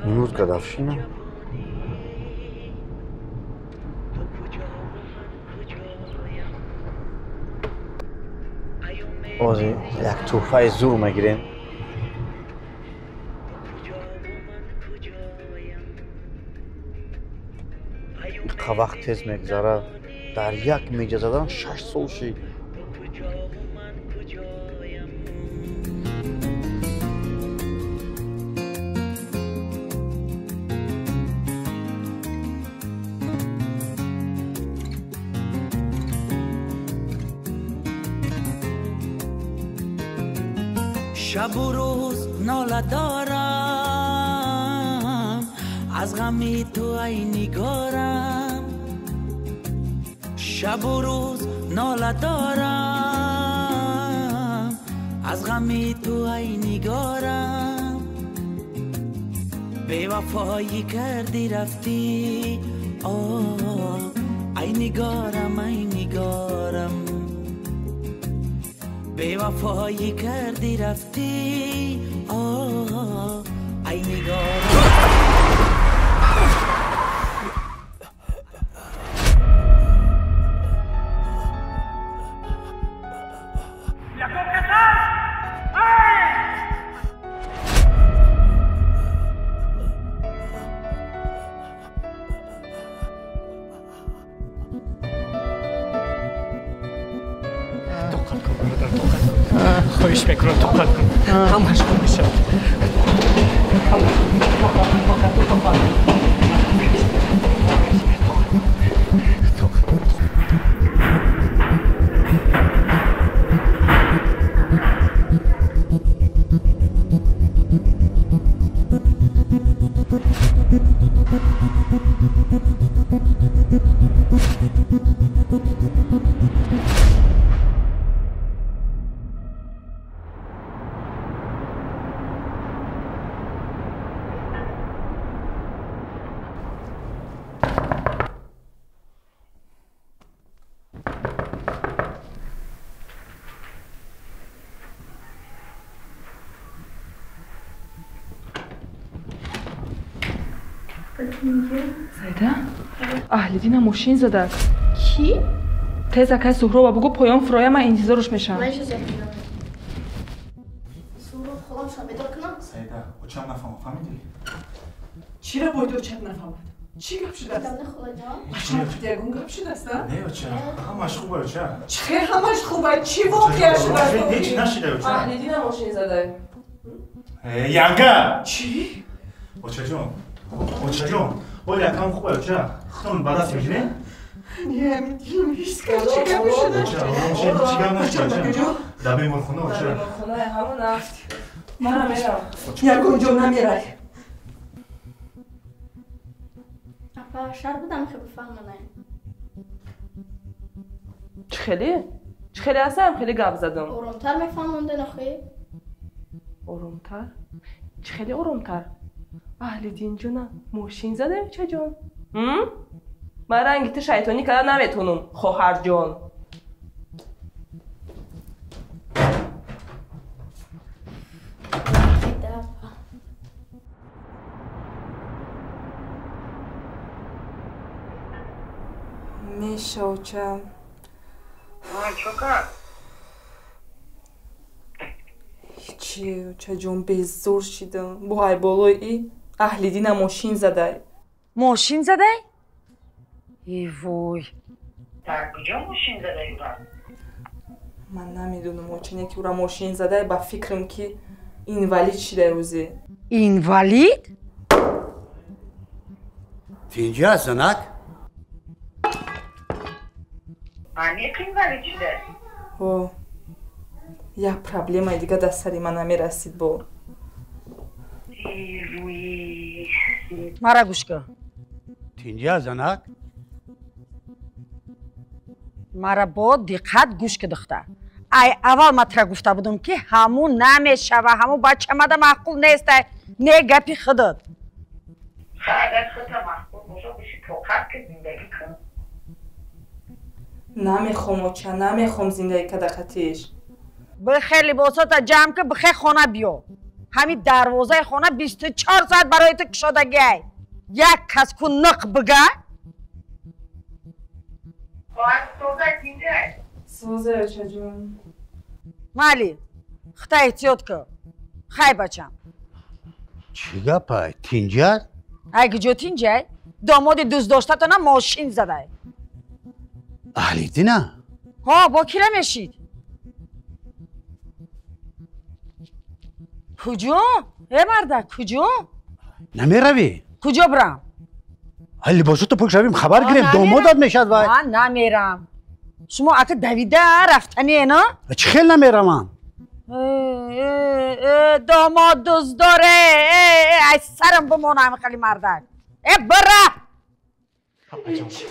امروز گدافشینم بازی یک توفه زور مگیریم اینقدر وقت تیز میگذره در یک میجه زدن 6 سال شید شب و روز ناله دارم از غمی تو ای نگارم شب و روز ناله دارم از غمی تو ای نگارم بی‌وفایی کردی رفتی ای نگارم ای نگارم بی‌وفایی کردی رفتی ای نگارم خواهش میکنم توقف کن همش خوب میشه Сайда? Аҳлидина мошин зада. Ки? Тез акай Суҳроба бугу поён фуроя ман интизорш мешавам. Мен чизе мешавам. Суҳроб холам шабедор кунам? Сайда, очам нафаҳмам, фаҳмидӣ? Чира боида очам нафаҳмад? Чӣ гап шудааст? Гапне холаҷон? Ягон гап шудааст? Не, оча, ҳамаш хубе, оча. Чӣ ҳамаш хубе? Чӣ воқеа шудааст? Ҳеҷ нашида, оча. Аҳлидина мошин зада. Янга! Чӣ? Очаҷон, очаҷон, боли якам хубе, оча. Хитон ба даст мегирем? Не, мидилам ҳис кард. Чӣ гап шудааст? Оча, мошин чӣ гап нашуда, оча. Дар беморхона, оча. Беморхонаи ҳамон афт. Манам мерам. Ягон ҷо намерай. Апа, шар будам ки бифаҳманаем. Чӣ хеле? Чӣ хеле ҳастам? Хеле гап задам. Оромтар мефаҳмонден охи? Оромтар? Чӣ хеле оромтар? Аҳлидин ҷона, мошин задем чаҷон? Ман ранги ту шайтонӣ карда наметонам, хоҳарҷон. Меша очам. Чокар? Ҳичи очаҷон безор шидам. Бо айболои и Аҳлидина мошин задай. Мошин задай? Ивой. Так, куҷо мошин задай ура? Ман намедонам очане ки ура мошин задай ба фикрам ки инвалид шидай рӯзе. Инвалид? Тинҷа занак? Анек инвалид шидай? Ҳо. Як проблемаи дига дар сари ман намерасид бо. Мара гӯш кун. Тинҷа занак? мара бо диққат гӯш ки духтар. ай аввал ма тра гуфта будам ки ҳамун намешава, ҳамун бачамада маъқул нестай. Не гапи худат. агар худта маъқул боша боши тоқат ки зиндагӣ кун. Намехом оча, намехом зиндагӣ када қатиш. бихе либосота ҷамъ ки бихе хона биё. همین دروازه خونه 24 ساعت برای تو کشادگی ای یک کس کو نق بگه سوزه چجون مالی خطا احتیاط که خیلی بچم چی گپه؟ تینجد؟ اگه جو تینجه داماد دوست داشته تا نه ماشین زده اهلیتی نه؟ ها با کی نمیشید کجا؟ ای مرده کجا؟ نمیروی؟ کجا برم؟ لباساتو پوش رویم خبر گریم دامادت میشد وای من نمیرم شما اگه دویده رفتنی نه؟ چی خیلی نمیرم من داماد دوست داره ای سرم بمانم خیلی مردک ای بره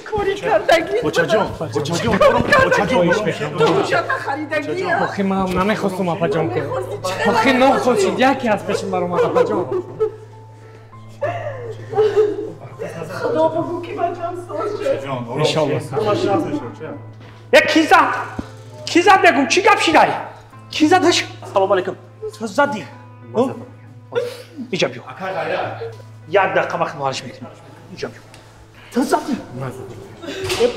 کاری کردگی بچه جان آخه من نمیخواستم اپا جان که آخه نخواستید یکی از پیشم بر اومد اپا جان خدا بگو که بچم سوز شد انشالله کی زد بگو چی گپ شیدای کی زدش سلام علیکم تو زدی اینجا بیو یک دقیقه وقت معالج میکنم اینجا بیو تو زدی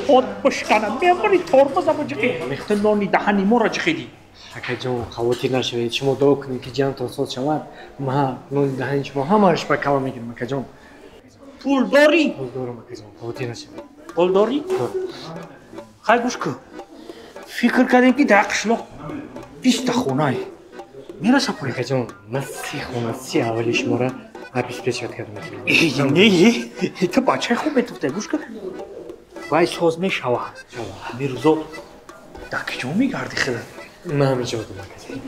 پود بشکنم میبری ترمزم جخی میخته نانی دهنی ما را جخیدی اکا جان خواتی نشوید شما دعا کنید که جان تا سوز شود ما نون دهنی شما همارش با کوا میگیرم اکا جان پول داری؟ پول دارم اکا جان خواتی نشوید پول داری؟ خیلی گوش کن فکر کردیم که در قشلاق 20 خونه میرسه پول اکا جان من 30 خونه 30 اولی شما را پیش پیشت کردم نه تو بچه خوب بتوفته گوش کن وای سوز میشوه میروزو در کجا میگردی خیلی من همینجا بودم اکا جان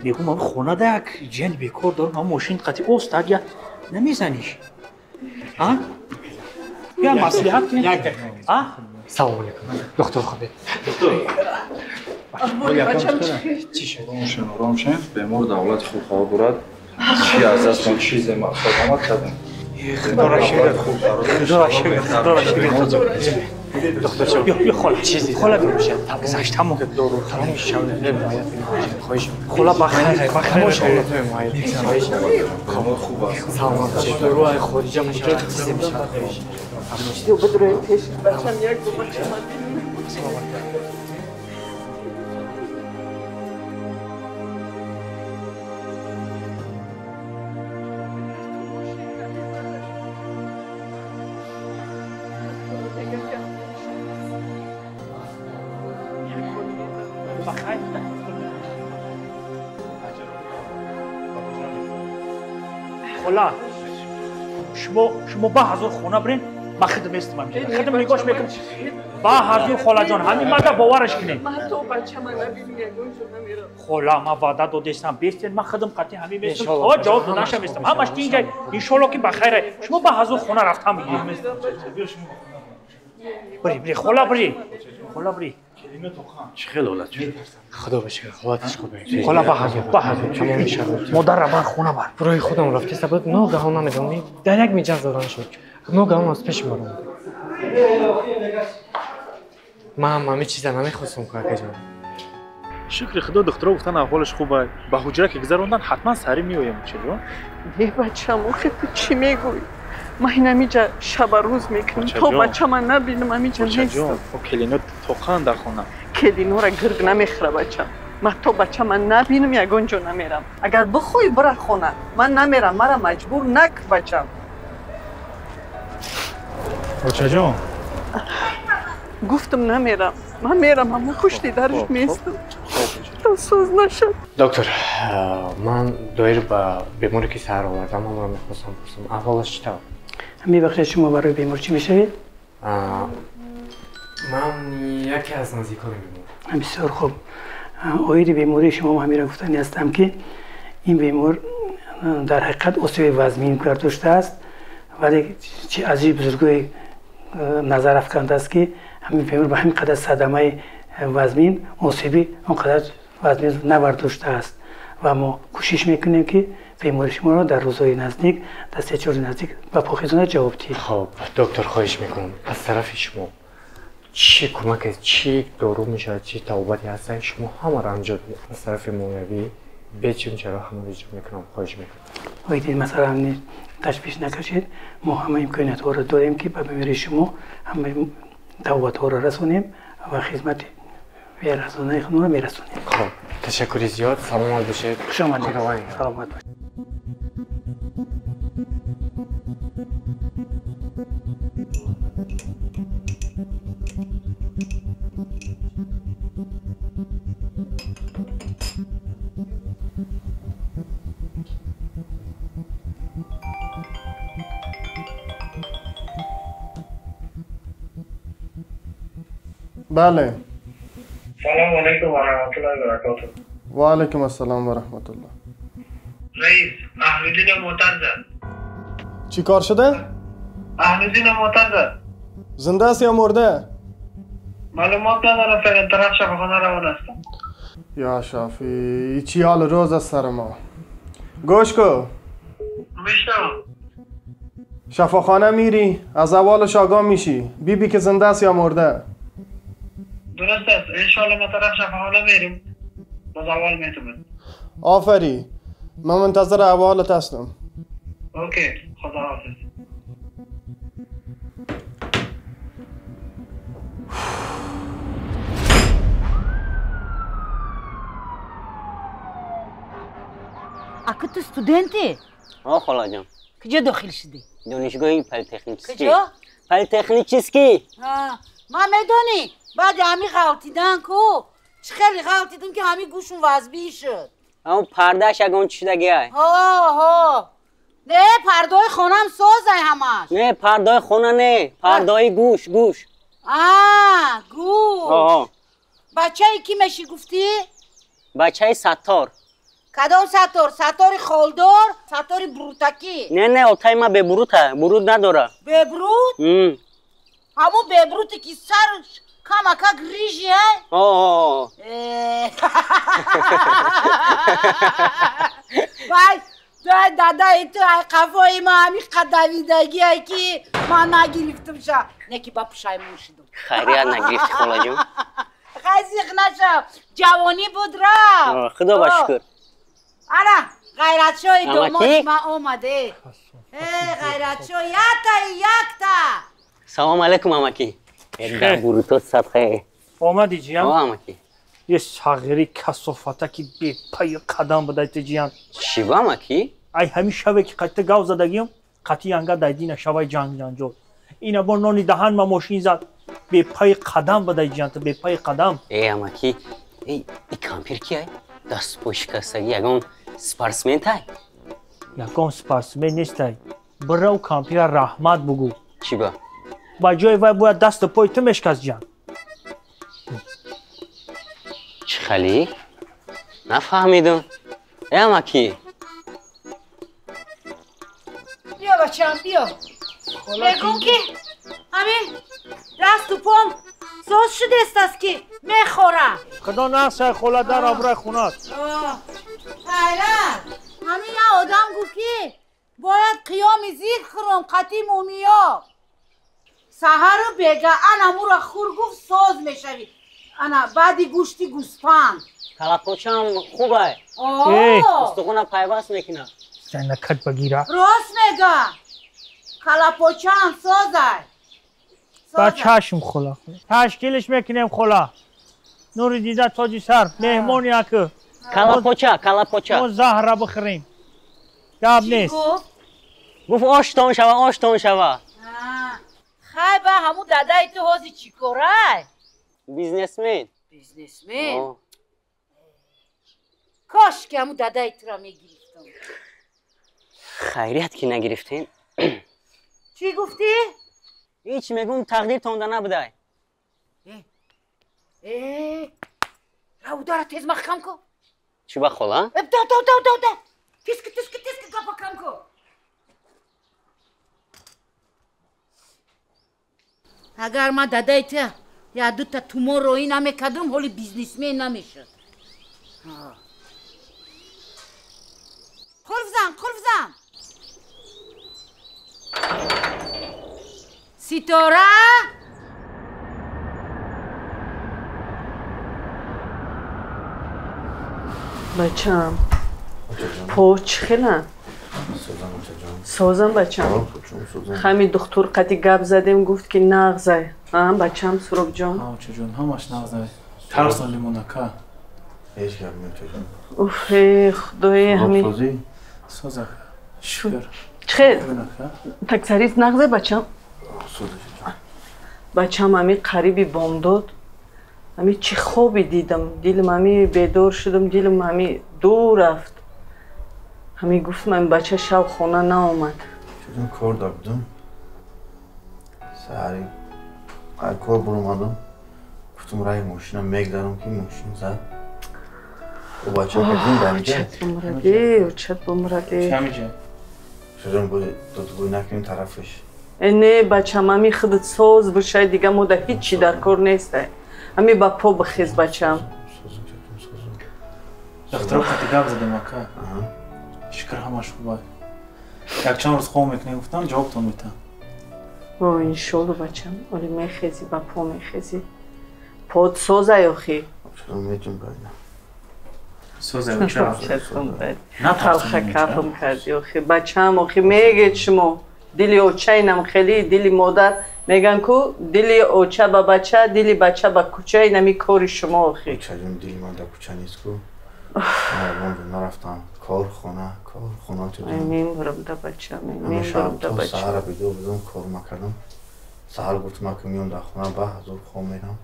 بگو من خونه در یک جن بیکار دارم من ماشین قطعی اوستاد یا نمیزنیش ها؟ یا مصلحت کنی؟ یک دقیقه سلام علیکم دکتر خوبه چی شد؟ روشن بیمار دولت خوب خواه برد چی از دست من چیز مقصد آمد کردم خدا را شکر دکتر جان بیا خاله چیزی خاله بمیشه گذشت تمام تمام شده خواهش خلا بخیر خاموش خواهش خوب است سلام دروای خارجه میشه چیزی میشه بچم یک دو بچم خلا شما با حضور خونه برین ما خدمت استم میشه خدمت نگاش میکنم با حضور خلا جان همین مرد باورش کنین من تو بچه من نبینی یگون شو نمیرم خلا ما وعده دادستم بیستین ما خدم قطعی همین میستم تا جواب دادنشم میستم همش اینجا انشالله که بخیره شما با حضور خونه رفتم میگید بری خلا بری چی خیلی حالت شد؟ خدا بشه حالتش خوبه خلا با حضور تمام میشه مادر بر خونه بر برای خودم رفته سبب ناگهان نمیدونی در یک میجاز دادن شد ناگهان از پیش برم من همه چیزا نمیخواستم که جان شکر خدا دکترها گفتن احوالش خوبه به حجره که گذروندن حتما سری میایم چجا یه بچم آخه تو چی میگوی من همینجا شب روز میکنم تا بچه من نبینم همینجا نیستم او کلینو توقعا در خونه کلینو را گرگ نمیخوره بچم من تا بچه من نبینم یگون جا نمیرم اگر بخوای برای خونه من نمیرم مرا مجبور نک بچم بچه جان گفتم نمیرم من میرم اما خوشتی درش میستم تا سوز نشد دکتر من دویر با بیماری که سر آوردم هم را میخواستم پرسم احوالش چطور؟ همین وقت شما برای بیمار چی میشوید؟ من یکی از نزدیکان بیمار بسیار خوب اوید بیماری شما همین را گفتنی هستم که این بیمار در حقیقت اصیب وزمین کار داشته است ولی چه عجیب بزرگی نظر افکنده است که همین بیمار به همین قدر صدمه وزمین اصیبی اونقدر وزمین نبرداشته است و ما کوشش میکنیم که بیماری شما را در روزهای نزدیک در 3-4 نزدیک به پاکیزانه جواب دهیم. خب دکتر خواهش میکنم از طرف شما چی کمک چی دارو میشه چی توبتی هست شما همه را انجام بدید از طرف مویوی بچیم چرا همه اجرا میکنم خواهش میکنم. وقتی مثلا تشویش نکشید ما همه امکانات ها رو داریم که به بیماری شما همه دعوت ها رو رسونیم و خدمت و رسانه خانم رو میرسونیم. خب تشکر زیاد. سلامت باشید. شما سلامت باشید. بله. سلام علیکم و رحمت الله و برکاته. و علیکم السلام و رحمت الله. رئیس اهل‌الدین معتز. چی کار شده؟ اهل‌الدین معتز. زنده است یا مرده؟ معلومات ندارم، فقط طرف شفاخانه روان هستم. یا شافی چی حال روز از سر ما. گوش کو. میشنم. شفاخانه میری از اولش آگاه میشی بی که زنده است یا مرده. درست است. انشالله ما طرف شفاخانه میریم. باز اول میتونم. آفری. من منتظر احوالت هستم. اوکی. خدا حافظ. اکا تو استودنتی؟ آه خاله جان. کجا داخل شدی؟ دانشگاه پلی‌تکنیکی. کجا؟ پلی‌تکنیکی. ما میدونی بعد همین غلطیدن کو چه خیلی غلطیدم که همین گوشون وزبی شد. اما پردهش اگه چی دگه ها نه پردای خونم سازه همش. نه پردای خونه نه پردای گوش گوش. گوش. بچه ای کی میشی گفتی؟ بچه ستار. کدام ستار؟ ستار خالدار؟ ستار بروتکی؟ نه التای ما به بروته برود نداره. به برود؟ همون به بروته که سرش کمکا گریجی های؟ وای دادای تو ای قفای ما همین قدویدگی هایی که ما نگرفتم شا نه که با پشایمون شدم. خیریت نگرفتی خاله جون؟ خیزیق نشم جوانی بود را. خدا بشکر. آره غیرت شوی دومات ما اومده. غیرت شوی یکتا. سلام علیکم امکی. ادعا بروتو صدقه. آمدی جیان؟ امکی. یه صغیری کسافته که به پای قدم بدایت جیان. چی با امکی؟ ای همین شبه که قطع گاو زدگیم قطعی انگار دایدین شبای جنگ اینا با نانی دهن ما ماشین زد به پای قدم بدای جیان تو به پای قدم. ای امکی ای کامپیر کیه؟ دست پوش کستگی یگان سپارسمنت های؟ یگان سپارسمنت نیست های برو کامپیر رحمت بگو. چی با؟ با جای وای باید دست پای تو مشکست جان. چی خالی؟ نفهمیدم. ای امکی بیا بچه‌ام بیا. بگم که همین دست و پام ساز شده است که میخورم. خدا نسه خوله در آبرای خونات. حیرت همین یه آدم گفت که باید قیام ذکر کنم قطعی مومیا سهر رو بگه انا مورا خور گفت ساز میشوی انا بعدی گوشتی گوسفند کلاپوچم خوبه. استخونم پیوست میکنه. زنکت بگیره. راست میگه کلاپوچم سازه. با چشم خلا تشکیلش میکنیم خلا نوری دیده تاجی سر مهمون یکه کلاپوچه ما زهره بخوریم. گب نیست. گفت آشتان شوه. خیلی با همون دادای تو حوزی چی کاره؟ بیزنسمن. کاش که همون دادای تو را میگرفتم. خیریت که نگرفتین. چی گفتی؟ هیچ میگم تقدیر تونده نبوده. رو داره تیز محکم کو. چی با خلا؟ دا تیز گپا کم کو. اگر ما دادای تو یا دوتا تومور روی نمیکدم حالی بیزنسمن نمیشد. قلف زن ستاره بچم по чихела созам бачам хами духтур қати гап задем гуфт ки нағзай бачам Суробҷон очаҷон ҳамаш нағзай тарсолимона ка уфе худои ҳами соза шукр чихел так сариз нағзай бачам бачам ҳами қариби бомдод ҳами чӣ хоби дидам дилам ҳами бедор шудам дилам ҳами дур рафт ҳами гуфтам ҳами бача шаб хона наомад чӯн кор додам саҳари кор буромадам гуфтам раи мошина мегзарам ки мошин зад бача очат бумраде чӯн додгӯй накунем тарафаш не бачам ҳами худат соз бошай дига мода ҳичи дар кор нестай ҳами ба по бихез бачам дахтиро қати гап задем ака шукр ҳамаш хуб якчанд рӯз хоб мекунем гуфтам ҷавобтон метам иншолло бачам оли мехезӣ ба по мехезӣ под созай охи талха кафм карди охи бачам охи мегед шумо дили очаинам хели дили модар меган ку дили оча ба бача дили бача ба куча инами кори шумо охи дили ман дар куча нест ку нарафтам кор хона мембурам да бача саҳара бидор будам кор макардам саҳар гуфтам ки миём дар хона ба ҳазор хоб мерам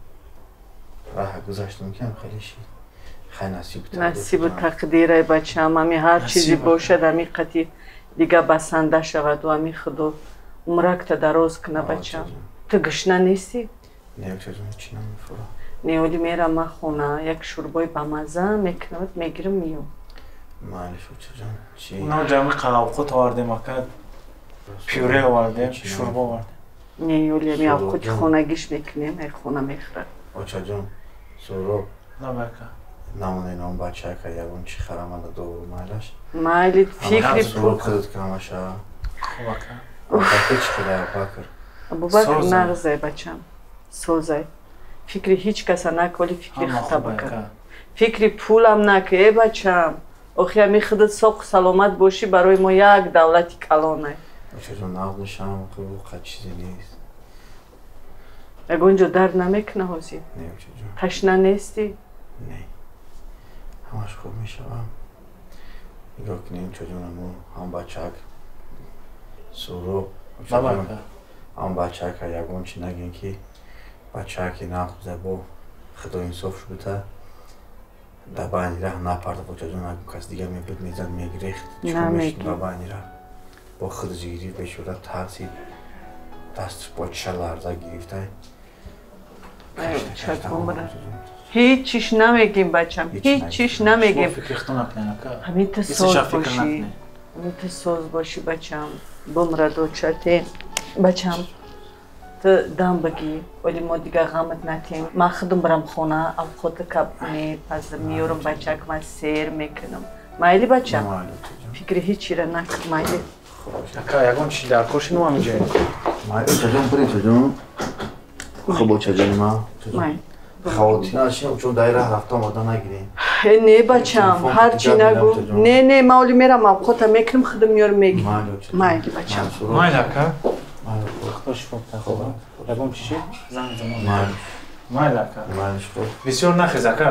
раҳа гузаштам ки хеле шид хай насибу тақдирай бачам ҳами ҳар чизе бошад ҳами қати дига басанда шаваду ҳами худо умракта дароз куна бачам ту гушна нестӣ не оли мерам ман хона як шӯрбои бамаза мекунамад мегирам миём уна ҷами қалавқут овардем ака пюре овардем шӯрбо овардем не оли ҳами авқути хонагиш мекунем хона мехӯрад очаҷон суроб набака намонаи ном бачака ягон чӣ харамада дору майлаш майли фикри суроб худат камаша абубакр нағзай бачам созай фикри ҳеҷ каса наколи фикри хатабакар фикри пулам нака бачам охи ҳами худат соқу саломат бошӣ барои мо як давлати калонай ягон ҷо дард намекуна ҳозир ташна нестӣ ҳамаш хуб мешавам нигоҳ кунем чӯҷонамо ҳам бачак суроб ҳам бачака ягон чӣ нагем ки бачаки нақза бо худо инсоф шуда дар байни раҳ напарда очаҷон ягон кас дигар мебуд мезад мегирехт чикор мешид ба байни раҳ бо худоҷӣ гирифт бешуда тарсид дасташ бо чиша ларза гирифтай ҳеҷ чиш намегем бачам ҳеҷ чиш намегем ҳамита соз бошӣ бачам бумрадочате бачам ту дам багӣ оли мо дигар ғамат натем ман худам барам хона авқота каб мепазам миёрам бачак ман сер мекунам майли бачам фикри ҳечира накун майли ака ягон чӣ дар кор шино ҳаминҷои очаҷон бирем чӯҷон хуб очаҷони ман хавотинаши чун дар раҳ рафта омода нагирем не бачам ҳарчи нагу не ман оли мерам авқота мекунам худам миёрам мегирам майли бачам майли ака худо шифо битад ягон чӣ занг замон майли ака бисёр нахез ака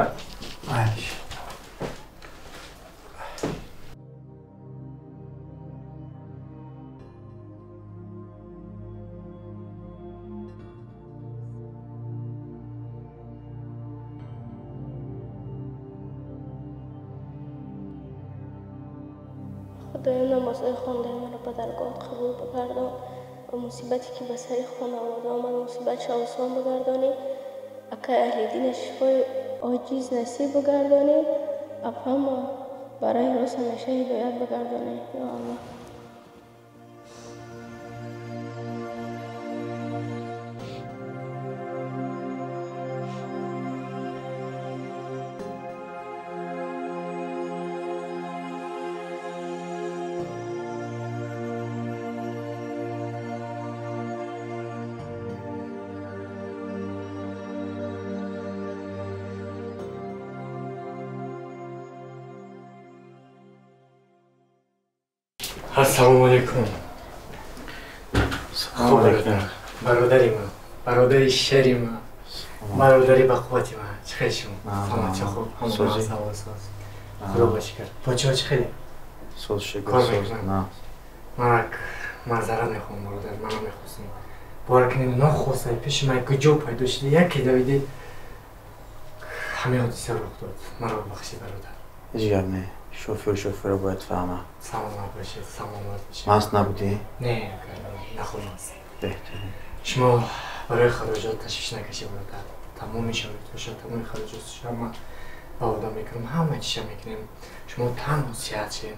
خدایا نمازهای خواندن مرا به درگاهت قبول بگردان و مصیبتی که به سر خانواده آمد مصیبتش آسان بگردانی اکا اهل دین شفای عاجز نصیب بگردانی افهم برای راست همیشه هدایت بگردانی یا الله Ассалому алейкум. Салом алейкум. Бародари ма, бародари шери ма, бародари бақувати ма. Чӣ хел шумо? Ҳама чӣ хуб? Ҳама савол соз. Худо бошикар. Почо чӣ хеле? Соз шикар соз. На. Ман мазарат мехоҳам бародар, ман мехостам. Боракини нохостай пеши ман куҷо пайдо шуди, яке давиди ҳамаи ҳодиса рух дод. Маро бахши бародар. ҳеҷ гап не. Шофёр бояд фаҳма. Саломат бошед, саломат бошед. Маст набудӣ? Не, нахӯрмаст. Беҳтарин. Шумо барои хароҷот ташвиш накашед бародар. Тамоми шоид бошад, тамоми хароҷотшо ма ба одам мекунем, ҳама чиша мекунем. Шумо танҳо сиҳат шед.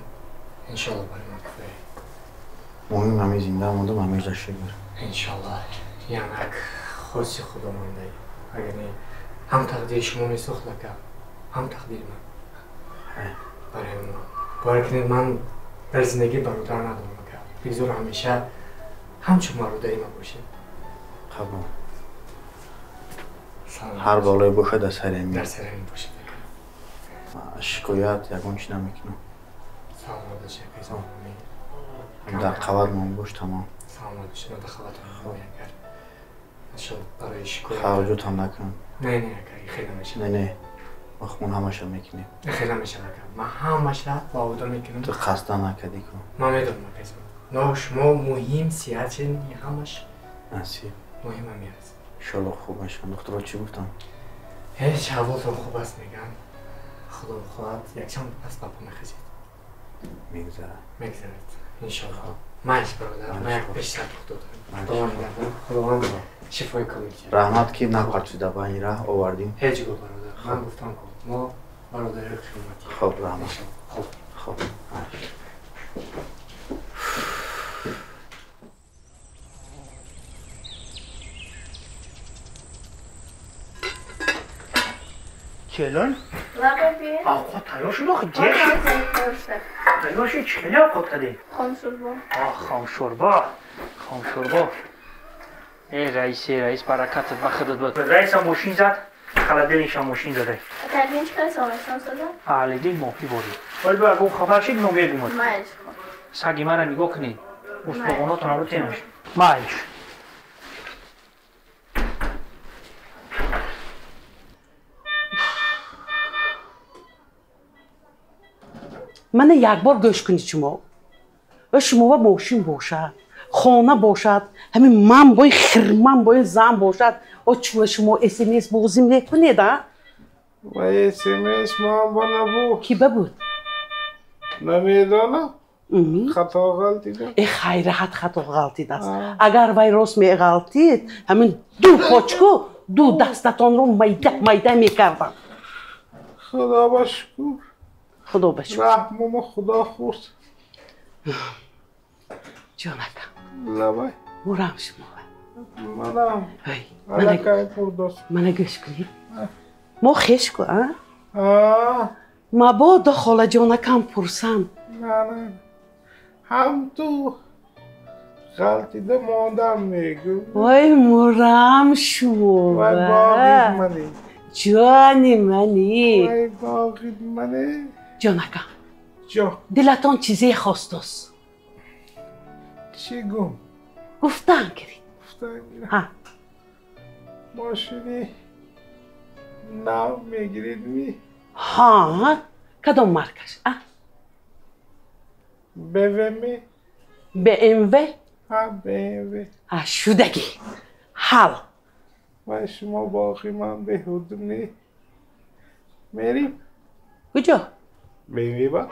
Иншаллоҳ барои ман кифоя. Муҳим ҳамин зинда мондам, ҳамеша шукр. Иншаллоҳ. Янак хоси худовандаи. Агар не ҳам тақдири шумо месохт лака, ҳам тақдири ман. Барои мо. Барои ман дар зиндагӣ бародар надорам ака. Бигзор ҳамеша ҳамчун бародари ман бошед. Қабул. Ҳар болое бошад дар сари ҳамин. Дар сари ҳамин бошад ака. Шикоят ягон чӣ намекунам. Саломат бошед ака. Дар қават мон бош тамом. Саломат бошед, дар қават мон агар. Иншаллоҳ барои шикоят. Хароҷот ҳам накунам. Не, ака, хеле мешавад. Не. Махмун ҳамаша мекунем. Хеле мешавад ака. Ман ҳамаша ба одам мекунам. Ту қасдан накардӣ ку. Ман медонам ака. Но шумо муҳим сиҳат шед, ҳамаш. Насиб. Муҳим ҳамин аст. Иншаллоҳ хуб мешавам. Духтуро чӣ гуфтам? ҳеҷ ҳавотон хуб аст мегӯям. Худо бихоҳад якчанд пас ба по мехезед. Мегзарад. Мегзарад. Иншаллоҳ. Майш бародар, ман як бештар духтур дорам. Довам гардам. Худованд шифои камил кунад. Раҳмат ки напарчида ба ин раҳ овардим. ҳеҷ гуфт бародар. Ман гуфтам ку мо бародари хизмати. Хуб, раҳмат. Хуб. Келин? Va baby. Ovqat tayyor shunday qilib tayyor shu chikini ovqat qildik. Xom sho'rba. Xom sho'rba. Xom sho'rba. Rais barakatit va xidmat bo'lsin. Rais ham moshin zad, xaladelnik ham moshin zad. Tagin chiqarsa olashdan so'ra. Halidin mofi bori. Alba bu xabar shid nomegum. Maysh. Sagi mara nigoh qiling. Usmonotona ro tenish. Maysh. من یک بار گوش کنید شما و ماشین باشد خانه باشد همین من باید خرمن باید زن باشد و چون شما اسمس بازی نکنید و اسمس ما با نبود کی بود؟ نمیدانم خطا غلطی دست ای خیره خطا غلطی دست اگر وی راست می غلطید همین دو پاچکو دو دستتان رو میده میکردم خدا بشکر خدا بشکر رحمم خدا خورد جانکم لبای مرم شما منم علکای پرداست منو گوش کنید ما خیش کن مبادا خاله جانکم پرسم نه هم تو غلطیده مادم میگو وای مرم شما وای باقی منی جانی منی وای باقی منی جانکم جا دلتان چیزی خواستاست چی گم؟ گفتن کرید ها ماشینی نو میگیرید می ها کدام مارکش BMW BMW ها BMW شدگی حال و شما باقی من به حدود میریم کجا؟ BMW با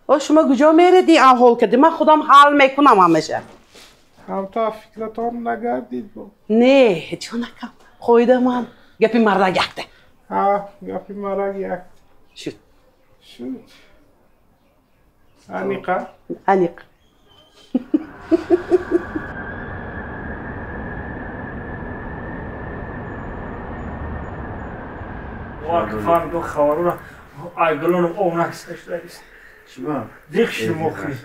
و شما کجا میردی حال کردی من خودم حال میکنم همیشه هم تا فکرتان نگردید با نه جانکم خویده من گپی مرد یکته ها گپی مرد یک شد انیقا Фан до хаварура айглон онакс эштагис. Чиба? Зихши мохи.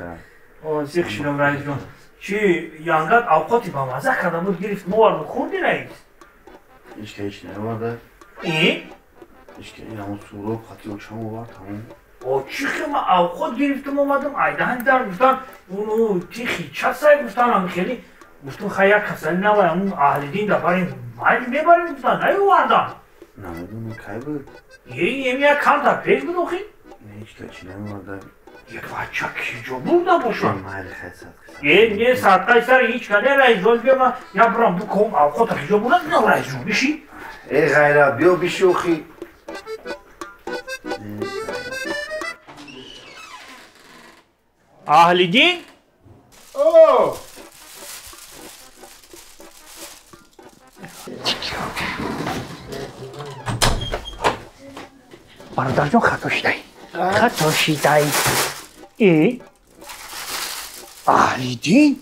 О зихширам раисjon. Чи янгат авқоти ба маза кардам буд гирифт мовар хурди раис. Ишка иш намада. И? Ишка ин ҳамон суроб хати очам овар тамом. آچیخی ما اوقات گرفتم اومدم ایدهن در گفتن اونو تیخی چه سایی گفتن هم خیلی گفتم خیلی کسایی نوای اون اهل دین دفاریم مایلی میبریم گفتن نیوردن نمیدونم کی بود یه یک کم در پیش بود اخی هیچ کچی نمیورده یک بچه کی جو بود نباشن مایل خیلی یه سرقای سر هیچ کنه رئیس جان بیا یا برام بو کم اوقات کی جو بود نه رئیس جان بشی ای غیره بیا بشی اخی اهل دین اوه برادر جان خطا شدی خطا شدی ای اهل دین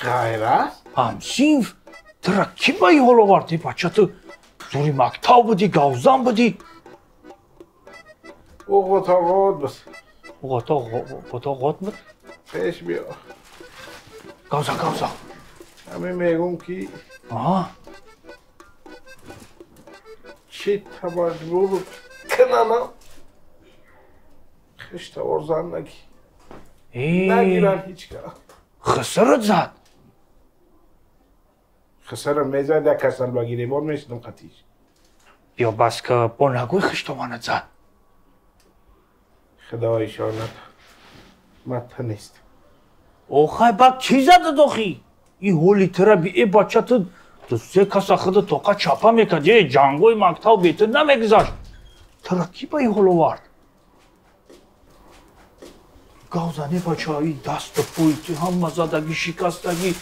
غیره همسیف ترا کی با این حال آوردی بچه تو دوری مکتب بودی گوزن بودی اوقات آقاد بس اوقات آقاد بود پیش بیا گوزن همه میگم که چی مجبور کنم خشتوار زن نگیرن هیچ که خسرت زد خسرم میزد یک کسل بگیره بار میشدم قطیش یا بس که با نگوی خشتوانت زد خدا ایشانت مته نیست اوخای بک چی زده داخی؟ این هولی تره بی ای بچه تو سه کسا خود توقع چاپا میکرد یه جنگوی مکتب بیتر نمیگذاشت تره کی با این هول آورد؟ گوزنی بچه هایی دست و پوی تو هم زدگی شکستگی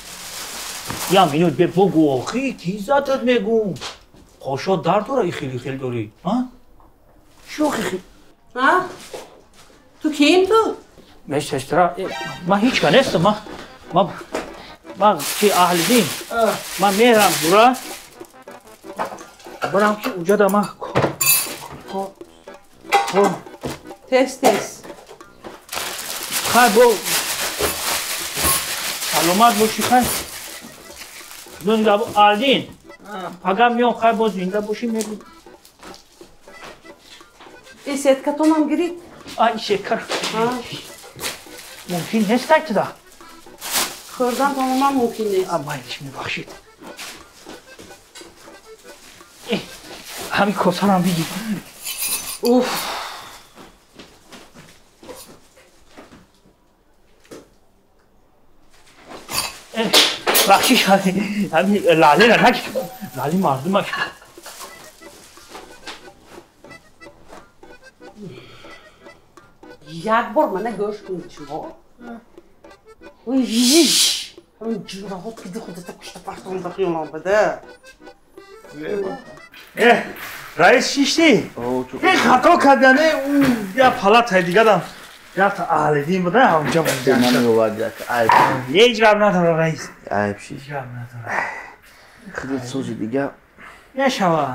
یه مینوت به بگو آخی کی زدت میگم خوشا درد داره خیلی داری چی آخی خیلی؟ تو کیم تو؟ مشترا من هیچ که نیستم من چی اهل دین من میرم برا برام که اونجا دا من تست خیلی با سلامت باشی خیلی دونگا اهل دین اگر میام خیلی با زنده باشی میگم این سیتکتون هم گرید؟ این شکر ممکن نیست که دا خوردن تماما ممکن نیست اما اینش میبخشید همین کاسه هم بگی اوف بخشیش همین لاله را نگی لاله مردم ها یک بار منه گوش کنید شما همین جوره ها پیدی خودتا کشته پرتان بخیون هم بده رئیس چیشتی؟ این خطا کردنه اون یه پلت های دیگه دم یه تا اهل دین بوده همونجا بوده یه جرم نداره رئیس عیب شید خودت سوزی دیگه یه شوه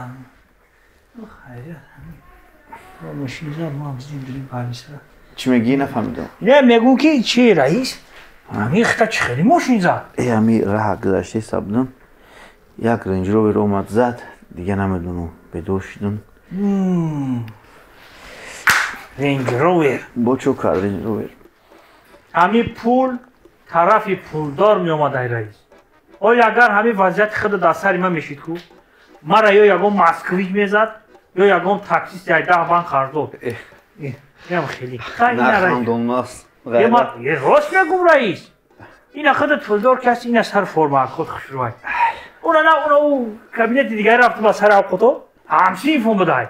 خیلی با مشین زد ما هم زندگی پالیسه چی میگی نفهمیدم نه میگون که چی رئیس؟ همین خطا چی خیلی ماشین زد همین راه گذشته سبدم یک رنج روور اومد زد دیگه نمیدونم به دوشیدن رنج روور با چو کرد رنج روور همین پول طرفی پولدار می اومد ای رئیس آیا اگر همین وضعیت خود در سر من میشید کو مرا یا یکم مسکویج میزد یا یکم تاکسی 10 بانک خرج داد هم خیلی نخندوناست یه راست میگم رئیس این خود پولدار کسی این سر فرما خود خشروی اونا کابینت دیگه رفت با سر اوقاتو همسیف هم بدای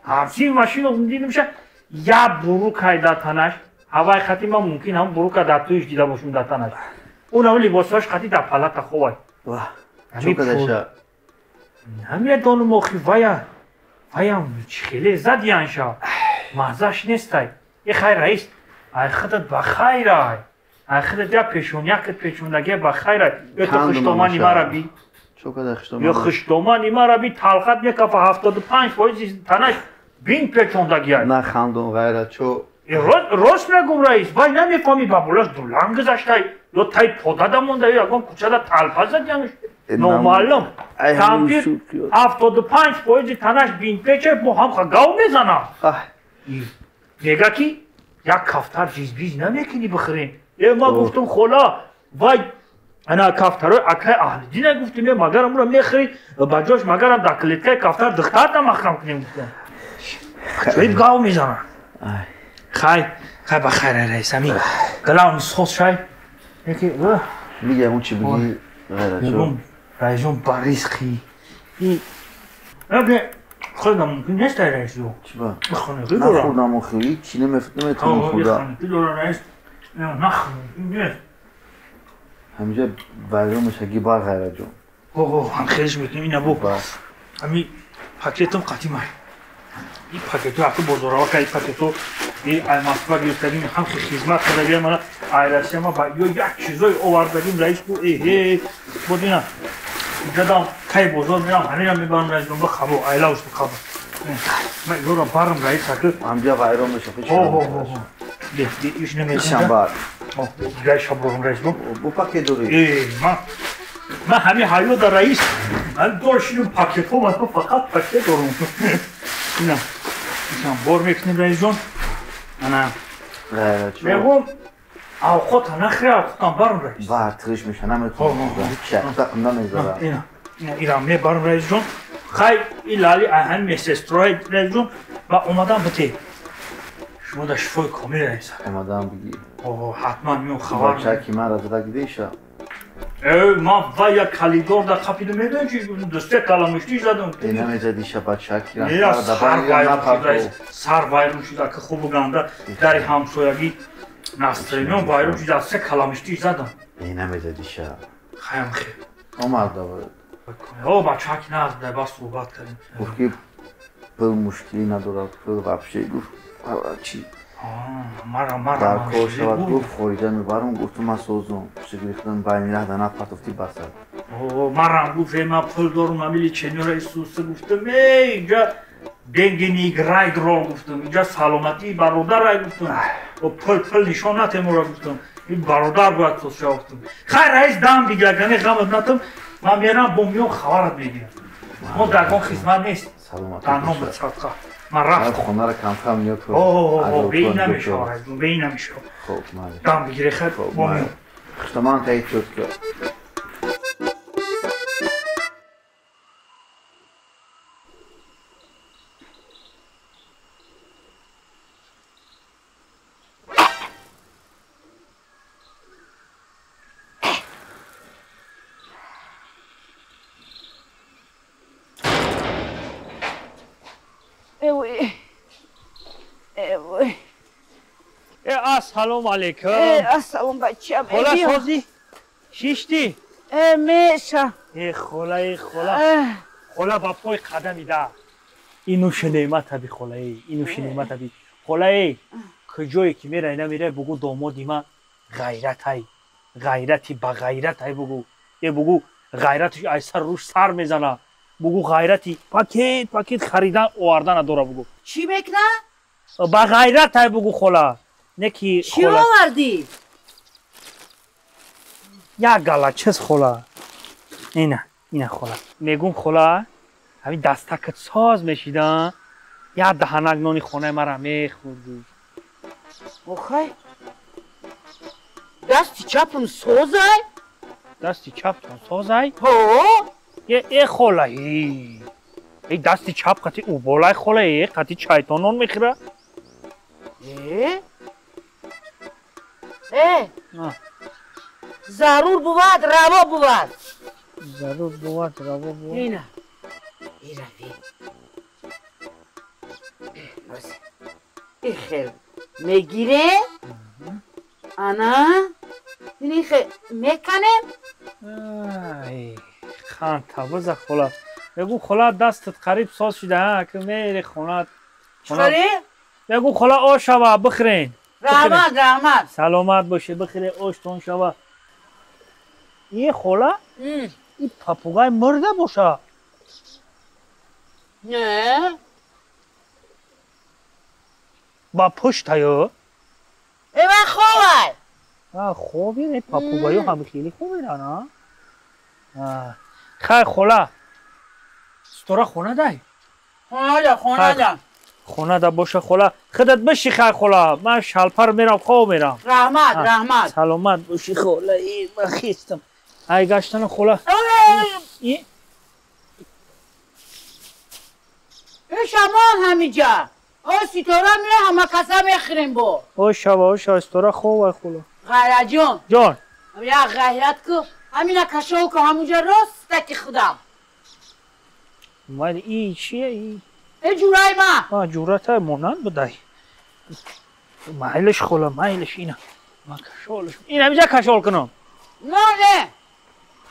همسیف ماشین رو دیدیم میشه یا بروک های داتانش هوای خطی ما ممکن هم بروک در تویش دیده باشیم داتانش اون هم لباساش خطی در پلت خوبای چو کدشه همین دانو موخی وایم خیلی زدی انشا مزاش نیستای یه خیر رئیس ای خودت بخیر ای خودت یا پیشونیکت پیشوندگی بخیر یا تو خشتومانی مرا بی یا خشتومانی مرا بی تلخت میکفه 75% تنش بین پیچوندگی های نه خندون غیرت چو راست میگم رئیس وای نمیفهمی بابولاش دولان گذاشته یا تای پودا دمونده یا اگم کوچه دا تلپا زد یعنیش نامعلوم کمپیر 75% تنش بین پیچه با هم گاو میزنم میگه که یک کفتر ریز نمیکنی بخوریم. ما گفتم خلا وای انا کفترای اکای اهل دین گفتیم مگر امرو میخری بجاش مگر هم در کلیتکای کفتر دختر نمخرم کنیم گفتم شوید گاو میزنن خای بخیر رئیس امی گلام صوص شای یکی میگه اون چی بگی میگم رئیس جون باریس خی اگه خود ممکن نیست رئیس جون چی با خانگی دورم نخوردم و خیلی چی نمیتونم خورده خانگی دورم رئیس نخوردم همینجا ویرامش اگه بار غیره جون هم خیلیش میکنیم این نبو همین پاکتم قطعی مای این پاکتو اکو بزرگا که این پاکتو این الماسبا گرفتگیم هم خدمت کردگیم مالا ایرسی ما با یک چیزای آوردگیم رئیس کو بود اینا اینجا دام که بزرگ میرم همین هم میبرم رئیس با خبو ایلاوش بخبو من یورا بارم رئیس اکو همینجا ویرامش اکو ایش نمیدونم شنبار دیگه شب برم رئیس بو پاکت دوری من همین حیو در رئیس من داشتیم پاکتو من فقط پاکت دارم اینا بار میکنیم رئیس جون انا میگم او خود نخری او خودم برم رئیس تغیش میشه نمیتونم شرطم نمیذارم اینا میبرم رئیس جون خیلی این لالی اهن میسستروی رئیس جون و اومدم بته شما در شفای کامل رئیس اومدم بگی حتما میون خبر بچه که من را زده گیده ما و یک کلیدار در قپیده میدونی چی دسته کلامشتی زدم این نمیزدی شبت شکی سر وایرون شده که خوب گنده در همسایگی نسترینون وایرون شده سه کلامشتی زدم این نمیزدی شب خیلی خیلی آمد داره بچه که نزده بس صحبت کردیم گفت که پل مشکلی نداره پل وپشه گفت چی در کار شود گفت خوریده میبرم گفتم من سوزم شگریختم باید میره دنه پتفتی بسر من گفت من پل دارم امیلی چنیور ایسوسه گفتم اینجا دنگی نیگرای درال گفتم اینجا سلامتی برادر رای گفتم و پل نشانت امورا گفتم این برادر باید سوز شا گفتم خیلی رئیس دم بگیر اگه غمت نتم من میرم با میون خبرت میگیرم ما درگاه خدمت نیست تنها به صدقه من رفتم خونه را کم میاد به این نمیشه به این نمیشه دم بگیره خیلی با میون خشتمان تایید شد که السلام علیکم السلام بچه خلا سازی شیشتی میشه خلا با پای قدمی ده اینو شنیمت هبی خلایی اینو شنیمت هبی خلایی کجایی که میره اینا میره بگو دامادی من غیرتی با غیرت بگو بگو غیرتش ایسر روش سر میزنه بگو غیرتی پاکت خریدن آوردن نداره بگو چی بکنه؟ با غیرت بگو خلا نکی چی آوردی؟ یک گله چیز خلا اینه خلا میگم خلا همین دستکت ساز میشیدن یا دهنک نانی خونه مرا میخوردی اوخی دستی چپم سازای؟ دستی چپم سازای؟ ها؟ یه خلایی ای دستی چپ قطعی او بالای خلایی قطعی چایتانون میخوره ضرور بود روا بود ضرور بود روا بود اینه این خیلی میگیره انا این خیلی میکنه خان تابوز خلا بگو خلا دستت قریب ساز شده که میره خونت چطوری؟ بگو خلا آش شوه بخورین رحمت سلامت باشه بخیره آش تون شوه این خلا این پاپوگای مرده باشه نه با پشت هایو ایوه خوبه خوبی نه پاپوگایو هم خیلی خوبی نه خیلی خلا ستوره خونه دای خونه دا خونه دا باشه خلا خودت بشی خلا من شلپر میرم خواب میرم رحمت سلامت باشی خلا ای من خیستم ای گشتن خلا ای شمان همیجا ستاره میره همه کسا میخریم با او شبا ستاره خوبه خلا غیره جان یا غیرت که همینه کشو که همونجا راست که خودم من ای چیه ای؟ ای جورای ما جورت های مونند بدهی مایلش خلا مایلش اینه من کشولش این همیجا کشول کنم نه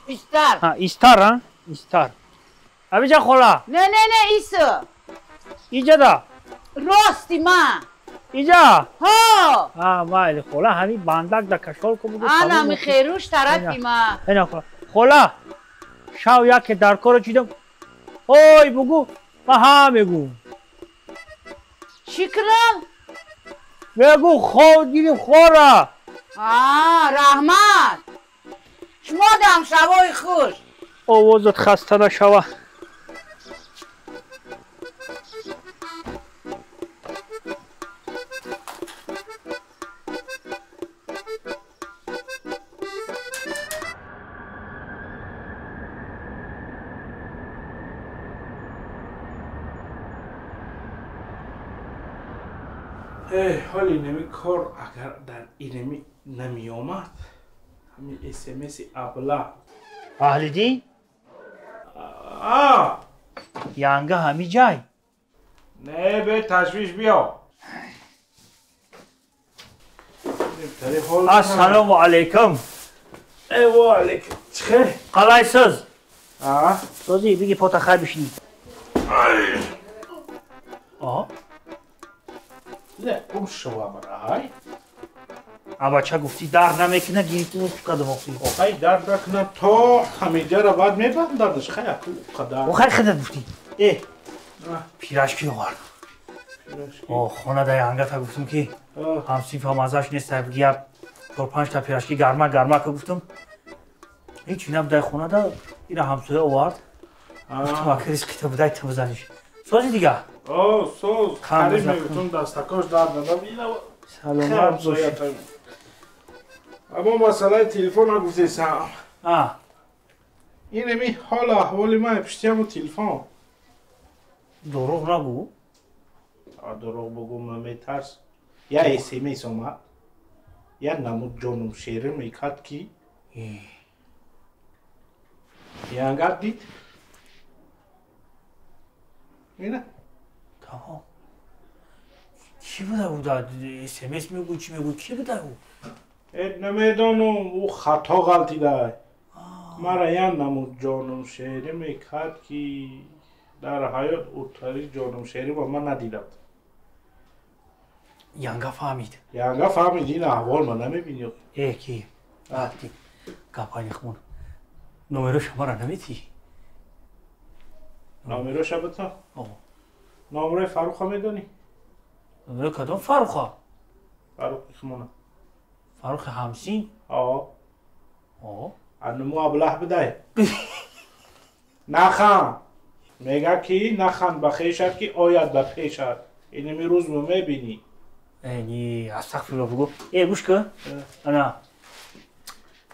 ایستر ایستر ها؟ ایستر همیجا خلا نه ایسا ایجا دا راستی ما ایجا ها مایل خلا همین بندک دا کشول که بودو آنا می خیروش طرفی ما اینا خلا شاو یک در کارو چیدم اوی بگو ما ها میگو چی کنم؟ بگو خود گیریم خوره رحمت شما دم شوای خوش آوازت خسته نشوه حال اینمی کار اگر در اینمی نمی آمد همین اسمس ابله اهلیدی؟ ینگه همی جای نه به تشویش بیا السلام علیکم و علیکم چه؟ قلعه ساز سازی بگی پاتا خیر بشینی نه اون شما برای اما چه گفتی درد نمیکنه گیری تو قدم اختی خیلی درد نکنه تا همیجا را باید میبندندش خیلی قدر خیلی خیلی گفتی پیرشکی آورد خونه در ینگه تا گفتم که همسیف هم ازش نیست بگی 4-5 تا پیرشکی گرمه که گفتم هیچی نم در خونه در این همسایه آورد گفتم اکر ریسکی تا بدای تا بزنیش سازی دیگه ساز خیلی میگفتم دستکاش درد ندم سلامت باشی اما مسئله تلفن ها گفته سم اینمی حال احوال من پشتی همون تلفن دروغ نگو دروغ بگو من میترس یا اسمس اومد یا نمود جانم شیره میکد کی یا انگار دید اینه تمام کی بوده بود اسمس میگو چی میگو کی بوده بود نمیدانم او خطا غلطی ده مرا یا نمود جانم شیره میکد کی در حیات اوتاری جانم شیره با من ندیدم ینگه فهمید این احوال من نمیبینی کی وقتی گپای خون نمره شما را نمیدی نمره شبتا نمره فاروق میدونی نمره کدوم فاروق فاروق خمونه فاروق همسین انمو ابله بده نخم میگه کی نخم بخیشت کی آید به پیشت اینمی روز رو میبینی اینی استغفرالله بگو گوش که انا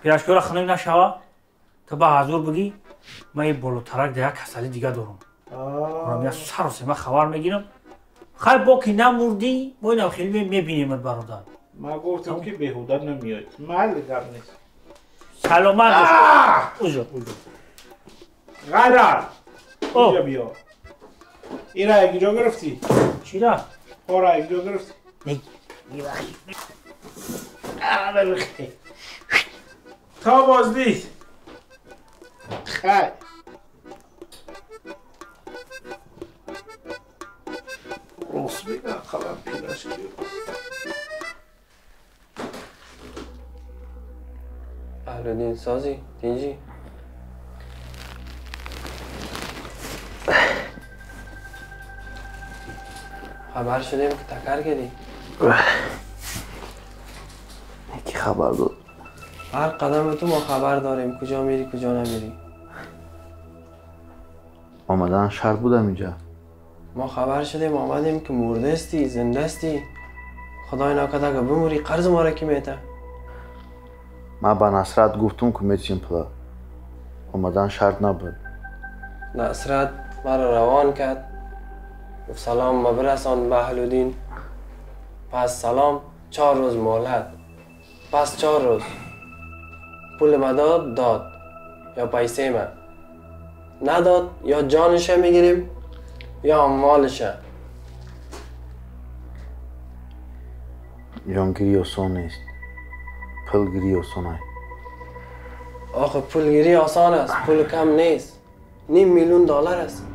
پیرشکی را خنک نشوه تا با حضور بگی من یه بالاترک دیگه کسلی دیگه دارم من سر و سیمه خبر میگیرم خیلی با که نموردی با این خیلی میبینیمت برادر من گفتم که بهوده نمیاد محل گرم نیست سلامت اوجا غیرت اینجا بیا این را یک جا گرفتی چی را؟ را یک جا گرفتی نه یه وقتی تا بازدید خیلی راست بگم خبر پیرش گیر اهلالدین سازی دینجی خبر شدیم که تکر کردی یکی خبر داد هر قدم تو ما خبر داریم کجا میری کجا نمیری آمدن شهر بودم اینجا ما خبر شدیم آمدیم که مرده استی زنده استی. خدای ناکرده که بموری قرض ما را کی میته؟ من به نصرت گفتم که میتونیم پلا اومدن شرط نبود. نصرت مرا روان کرد گفت سلام ما برسان به اهل‌الدین. پس سلام 4 روز مهلت. پس 4 روز پول ما داد یا پیسه ما نداد یا جانشه میگیریم یا مالشه. جانگیری آسان نیست، پولگیری آسان است. آخه پولگیری آسان است، پول کم نیست. $5 میلیون است.